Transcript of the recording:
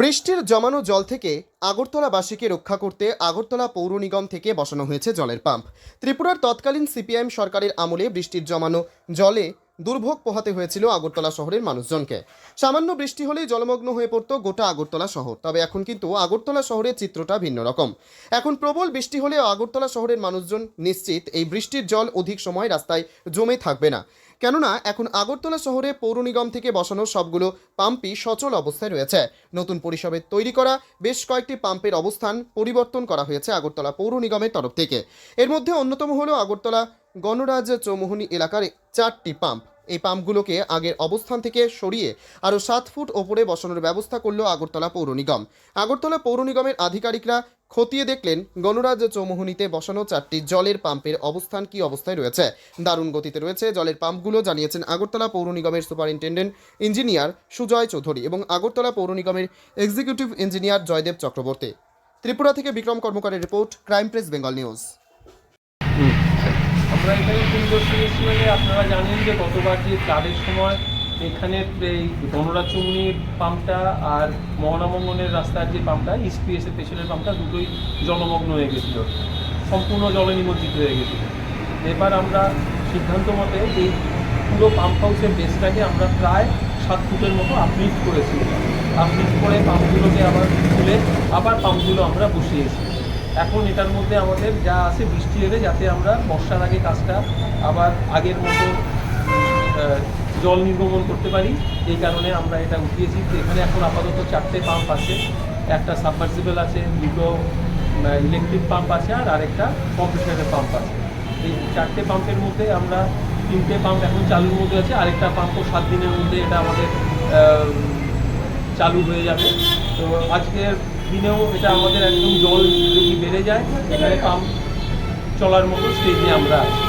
বৃষ্টির জমানো জল থেকে আগরতলাবাসীকে রক্ষা করতে আগরতলা পৌর নিগম থেকে বসানো হয়েছে জলের পাম্প। ত্রিপুরার তৎকালীন সিপিআইএম সরকারের আমলে বৃষ্টির জমানো জলে দুর্ভোগ পোহাতে হয়েছিল আগরতলা শহরের মানুষজনকে। সামান্য বৃষ্টি হলেই জলমগ্ন হয়ে পড়তো গোটা আগরতলা শহর। তবে এখন কিন্তু আগরতলা শহরের চিত্রটা ভিন্ন রকম। এখন প্রবল বৃষ্টি হলেও আগরতলা শহরের মানুষজন নিশ্চিত এই বৃষ্টির জল অধিক সময় রাস্তায় জমে থাকবে না, কেননা এখন আগরতলা শহরে পৌর নিগম থেকে বসানো সবগুলো পাম্পই সচল অবস্থায় রয়েছে। নতুন পরিষেবা তৈরি করা বেশ কয়েকটি পাম্পের অবস্থান পরিবর্তন করা হয়েছে আগরতলা পৌর নিগমের তরফ থেকে। এর মধ্যে অন্যতম হলো আগরতলা গণরাজ চৌমুহনী এলাকার 4টি পাম্প। এই পাম্পগুলোকে আগের অবস্থান থেকে সরিয়ে আরও 7 ফুট ওপরে বসানোর ব্যবস্থা করল আগরতলা পৌর নিগম। আগরতলা পৌর নিগমের আধিকারিকরা খতিয়ে দেখলেন গণরাজ চৌমুহনীতে বসানো 4টি জলের পাম্পের অবস্থান কী অবস্থায় রয়েছে। দারুণ গতিতে রয়েছে জলের পাম্পগুলো, জানিয়েছেন আগরতলা পৌর নিগমের সুপারিনটেন্ডেন্ট ইঞ্জিনিয়ার সুজয় চৌধুরী এবং আগরতলা পৌর নিগমের এক্সিকিউটিভ ইঞ্জিনিয়ার জয়দেব চক্রবর্তী। ত্রিপুরা থেকে বিক্রম কর্মকারের রিপোর্ট, ক্রাইম প্রেস বেঙ্গল নিউজ। আমরা এখানে পরিদর্শনে এসেছি, মানে আপনারা জানেন যে গতবার যে ফ্লাডের সময় এখানে এই গণরাজ চৌমুহনীর পাম্পটা আর মহানামঙ্গনের রাস্তার যে পাম্পটা ইস্পিএসের পেছনের পাম্পটা দুটোই জলমগ্ন হয়ে গেছিল, সম্পূর্ণ জলে নিমজ্জিত হয়ে গেছিল। এবার আমরা সিদ্ধান্ত মতে এই পুরো পাম্প হাউসের বেসটাকে আমরা প্রায় 7 ফুটের মতো আপলিফ্ট করেছি। আপলিফ্ট করে পাম্পগুলোকে আবার তুলে আবার পাম্পগুলো আমরা বসিয়েছি। এখন এটার মধ্যে আমাদের যা আছে বৃষ্টি এলে যাতে আমরা বর্ষার আগে কাজটা আবার আগের মতো জল নির্গমন করতে পারি, এই কারণে আমরা এটা উঠিয়েছি। এখানে এখন আপাতত 4টে পাম্প আছে, একটা সাবমার্সিবল আছে, 2টো ইলেকট্রিক পাম্প আছে আর আরেকটা কম্প্রেসারের পাম্প আছে। এই 4টে পাম্পের মধ্যে আমরা 3টে পাম্প এখন চালুর মধ্যে আছে, আরেকটা পাম্পও 7 দিনের মধ্যে এটা আমাদের চালু হয়ে যাবে। তো আজকের দিনেও এটা আমাদের একদম জল যদি বেড়ে যায় এখানে পাম্প চলার মতো স্টেজে আমরা আছি।